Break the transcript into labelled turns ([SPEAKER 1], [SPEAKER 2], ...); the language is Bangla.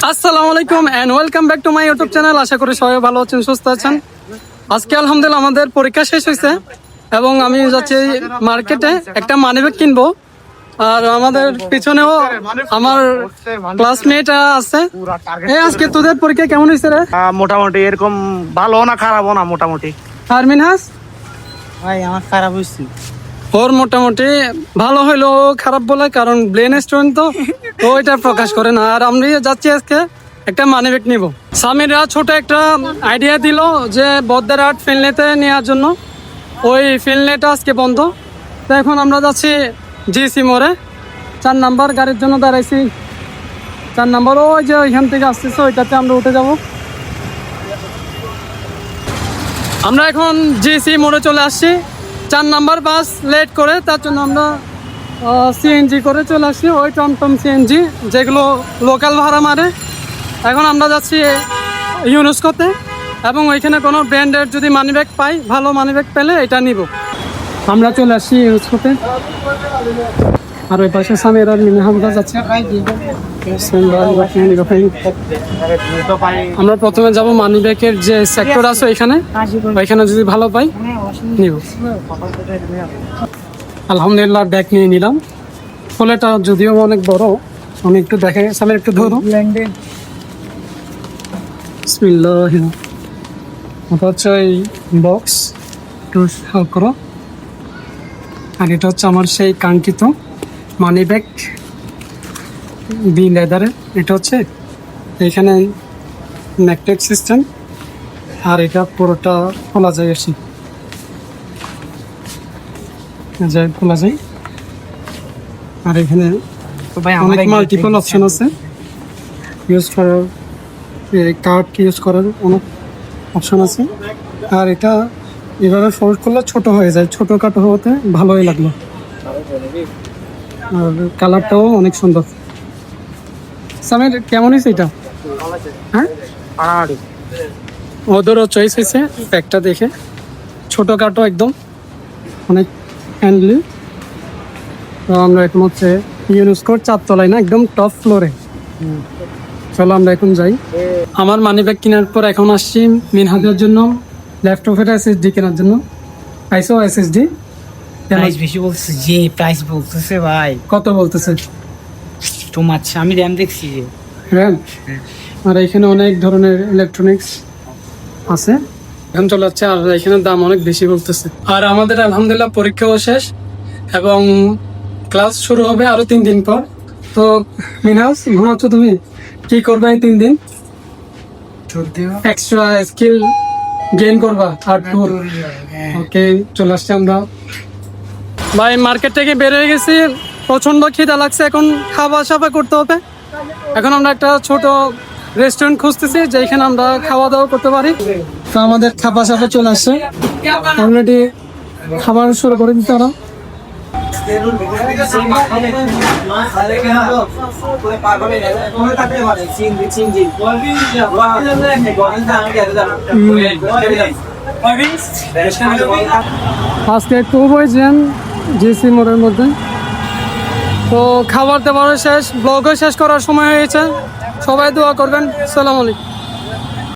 [SPEAKER 1] আসসালামু আলাইকুম and welcome back to my YouTube channel. আশা করি সবাই ভালো আছেন, সুস্থ আছেন। আজকে আলহামদুলিল্লাহ আমাদের পরীক্ষা শেষ হয়েছে এবং আমি যাচ্ছি মার্কেটে একটা মানিব্যাগ কিনবো। আর আমাদের পিছনেও আমার ক্লাসমেট আছে। আজকে তোদের পরীক্ষা কেমন হয়েছে রে?
[SPEAKER 2] মোটামুটি এরকম ভালো না খারাপও না, মোটামুটি।
[SPEAKER 1] আর মিনহাস
[SPEAKER 2] ভাই আমার খারাপ হয়েছে।
[SPEAKER 1] ওর মোটামুটি ভালো হইলো, খারাপ বলে, কারণ ব্রেন স্টুডেন্ট তো ওইটা প্রকাশ করে না। আর আমরা যাচ্ছি আজকে একটা মানিব্যাগ নিব। সামিরা ছোট একটা আইডিয়া দিল যে বদ্দারহাট ফিনলেতে নেওয়ার জন্য। ওই ফিনলেটা আজকে বন্ধ, তো এখন আমরা যাচ্ছি জিসি মোড়ে। 4 নাম্বার গাড়ির জন্য দাঁড়াইছি। 4 নাম্বার ওই যে ওইখান থেকে আসতেছে, ওইটাতে আমরা উঠে যাব। আমরা এখন জিসি মোড়ে চলে আসছি। 4 নাম্বার বাস লেট করে, তার জন্য আমরা সিএনজি করে চলে আসছি। ওই টমটম সিএনজি যেগুলো লোকাল ভাড়া মারে। এখন আমরা যাচ্ছি ইউনেস্কোতে এবং ওইখানে কোনো ব্র্যান্ডের যদি মানিব্যাগ পাই, ভালো মানিব্যাগ পেলে এটা নিব। আমরা চলে আসছি ইউনেস্কোতে। আর ওই পাশে সামির আর মিনহামদা যাচ্ছে। আমরা প্রথমে যাব মানিব্যাগের যে সেক্টর আছে ওইখানে যদি ভালো পাই নিব। আলহামদুলিল্লাহ ব্যাগ নিয়ে নিলাম। ফলেটা যদিও অনেক বড়, আমি একটু দেখে সামনে একটু ধরো। বিসমিল্লাহ। এটা হচ্ছে এই বক্স, একটু হেল্প করো। আর এটা হচ্ছে আমার সেই কাঙ্ক্ষিত মানি ব্যাগ, বি লেদারের। এটা হচ্ছে এখানে ম্যাগনেট সিস্টেম, আর এটা পুরোটা খোলা যায়। আসি খোলা যায়। আর এখানে অনেক মাল্টিপল অপশন আছে ইউজ করার, কার্ড ইউজ করার অনেক অপশন আছে। আর এটা এভাবে ফোল্ড করলে ছোট হয়ে যায়, ছোটোখাটো হতে ভালোই লাগলো। আর কালারটাও অনেক সুন্দর। সামের কেমন হয়েছে এটা? হ্যাঁ, ওদেরও চয়েস হয়েছে একটা দেখে, ছোটোখাটো একদম অনেক হ্যান্ডলি। তো আমরা এখন হচ্ছে ইউনেস্কোর 4 তলায় না, একদম টপ ফ্লোরে। চলো আমরা এখন যাই। আমার মানি ব্যাগ কেনার পর এখন আসছি মিনহাজের জন্য ল্যাপটপের এসএসডি কেনার জন্য। পাইছো এসএসডি?
[SPEAKER 3] প্রাইস বেশি বলছে, যে প্রাইস বলতেছে ভাই।
[SPEAKER 1] কত বলতেছে?
[SPEAKER 3] Too much. আমি র্যাম দেখছি যে
[SPEAKER 1] র্যাম। আর এখানে অনেক ধরনের ইলেকট্রনিক্স আছে, এখন চলে যাচ্ছে। আর এখানে দাম অনেক বেশি বলতেছে। আর আমাদের আলহামদুলিল্লাহ পরীক্ষাও শেষ এবং ক্লাস শুরু হবে আরো 3 দিন পর। তো মিনহাজ, ঘুমাচ্ছ তুমি? কি করবে এই 3 দিন? এক্সট্রা স্কিল গেইন করবা। আর ট্যুর। ওকে, চলে আসছি আমরা। ভাই মার্কেট থেকে বের হয়ে গেছি, প্রচন্ড খিদা লাগছে, এখন খাওয়া সাফা করতে হবে। এখন আমরা একটা ছোট রেস্টুরেন্ট খুঁজতেছি যেখানে আমরা খাওয়া দাওয়া করতে পারি। তো আমাদের খাওয়া সাফা চলে আসছে, অলরেডি খাবার শুরু করে দিতে পারো। আজকে খুব হয়েছেন জিসি মোড়ের মধ্যে। তো খাবার দাবার শেষ, ব্লগও শেষ করার সময় হয়েছে। সবাই দোয়া করবেন। আসসালামু আলাইকুম।